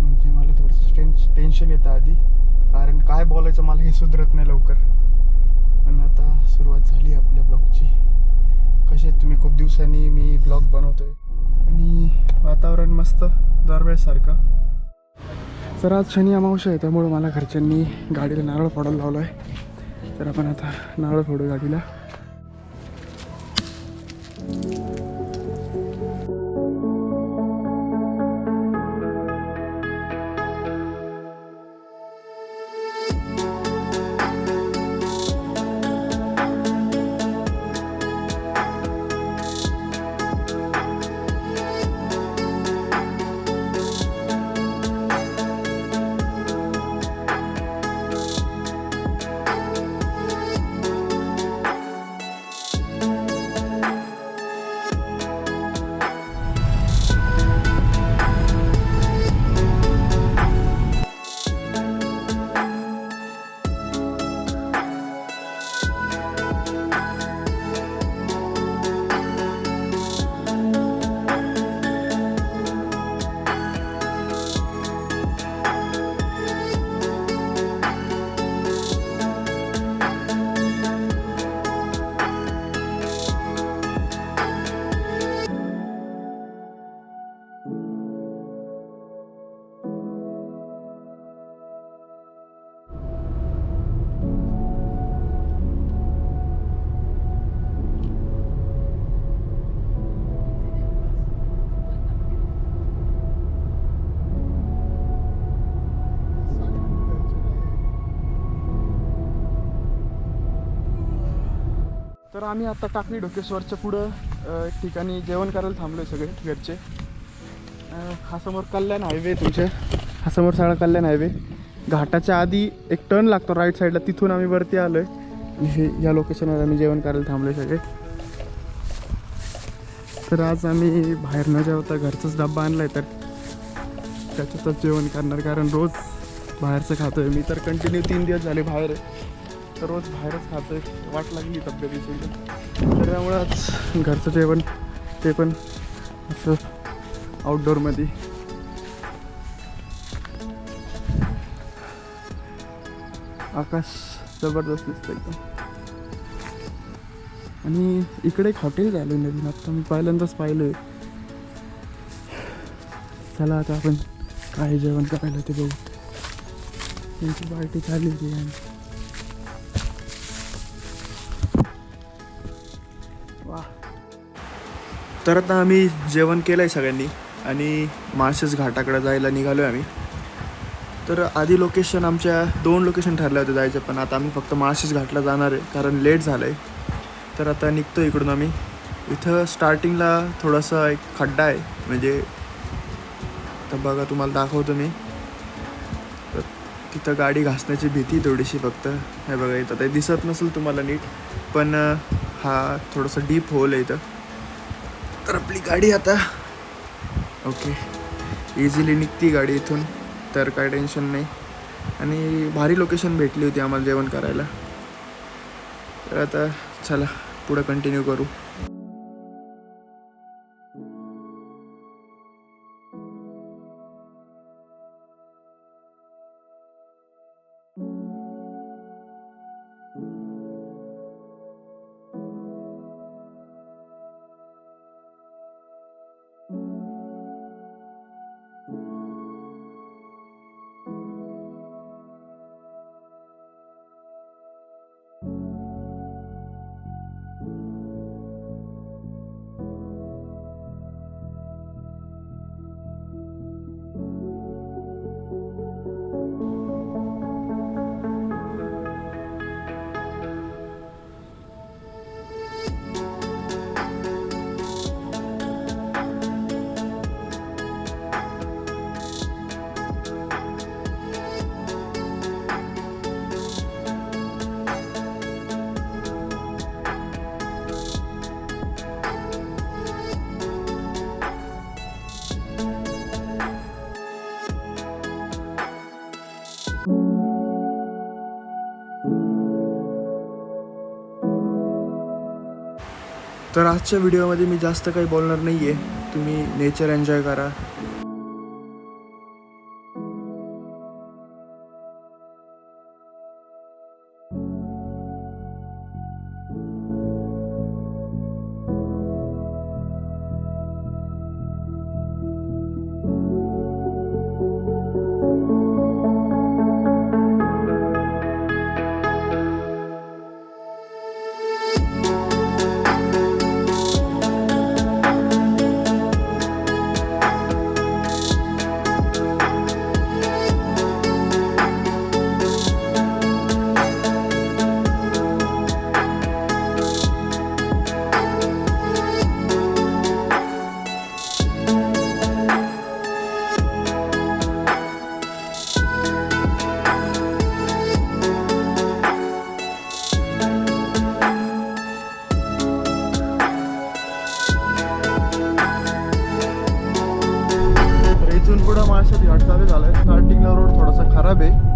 म्हणजे मला थोडंसं टेन्शन येतं आधी, कारण काय बोलायचं मला हे सुधरत नाही लवकर. पण आता सुरुवात झाली आपल्या ब्लॉगची. कसे आहेत तुम्ही? खूप दिवसांनी मी ब्लॉग बनवतोय आणि वातावरण मस्त दरवेळेसारखं. तर आज शनी अमावस्या आहे, त्यामुळे मला घरच्यांनी गाडीला नारळ फोडायला लावलं आहे. तर आपण आता नारळ फोडू गाडीला. तर आम्ही आता टाकळी ढोकेश्वरच्या पुढं एक ठिकाणी जेवण करायला थांबलो आहे सगळे घरचे. हा समोर कल्याण हायवे, तुमच्या हा समोर सगळा कल्याण हायवे. घाटाच्या आधी एक टर्न लागतो राईट साईडला, तिथून आम्ही वरती आलो आहे आणि हे या लोकेशनवर आम्ही जेवण करायला थांबलो आहे सगळे. तर आज आम्ही बाहेर न जेवता घरचाच डब्बा आणला आहे, तर त्याच्यातच जेवण करणार, कारण रोज बाहेरचं खातो आहे. मी तर कंटिन्यू 3 दिवस झाले बाहेर आहे, तर रोज बाहेरच खातो आहे. वाट लागली तब्येतीची, तर त्यामुळे आज घरचं जेवण, ते पण असं आउटडोअरमध्ये. आकाश जबरदस्त दिसतं एकदम. आणि इकडे एक हॉटेल झालं आहे नवीन, आत्ता मी पहिल्यांदाच पाहिलं आहे. चला आता आपण काय जेवण करायला ते बघू. त्यांची पार्टी चालली आहे. वा. तर आता आम्ही जेवण केलं आहे सगळ्यांनी आणि माळशेज घाटाकडे जायला निघालो आहे आम्ही. तर आधी लोकेशन आमच्या 2 लोकेशन ठरल्या होत्या जायचं, पण आता आम्ही फक्त माळशेज घाटला जाणार आहे कारण लेट झालं आहे. तर आता निघतो इकडून आम्ही. इथं स्टार्टिंगला थोडासा एक खड्डा आहे, म्हणजे तर बघा तुम्हाला दाखवतो मी. तर तिथं गाडी घासण्याची भीती थोडीशी फक्त. हे बघा इथं ते दिसत नसेल तुम्हाला नीट, पण हा थोडासा डीप होल आहे इथं. तर आपली गाडी आता ओके इझिली निघती गाडी इथून, तर काय टेन्शन नाही. आणि भारी लोकेशन भेटली होती आम्हाला जेवण करायला. तर आता चला पुढं कंटिन्यू करू. तर आजच्या व्हिडिओमध्ये मी जास्त काही बोलणार नाही आहे. तुम्ही नेचर एन्जॉय करा. इथून पुढं माळशेज घाट चालू झालाय. स्टार्टिंगला रोड थोडासा खराब आहे.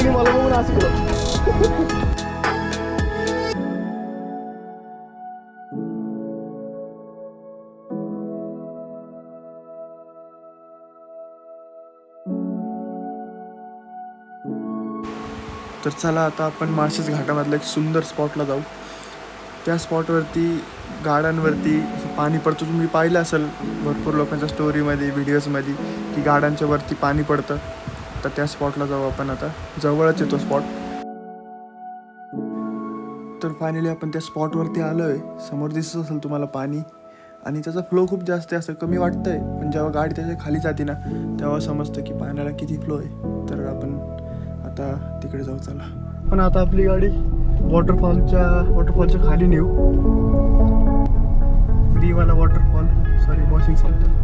मला बघून असं तर चला आता आपण माळशेज घाटामधल्या एक सुंदर स्पॉटला जाऊ. त्या स्पॉटवरती गाड्यांवरती पाणी पडतं. तुम्ही पाहिलं असेल भरपूर लोकांच्या स्टोरीमध्ये व्हिडिओजमध्ये की गाड्यांच्या वरती पाणी पडतं. तर त्या स्पॉटला जाऊ आपण आता. जवळच येतो स्पॉट. तर फायनली आपण त्या स्पॉटवरती आलो आहे. समोर दिसत असेल तुम्हाला पाणी आणि त्याचा फ्लो खूप जास्त आहे. असं कमी वाटतं आहे पण जेव्हा गाडी त्याच्या खाली जाते ना तेव्हा समजतं की पाण्याला किती फ्लो आहे. तर आपण आता तिकडे जाऊ. चला पण आता आपली गाडी वॉटरफॉलच्या खाली नेऊ. फ्रीवाला वॉटरफॉल, सॉरी वॉशिंग सेंटर.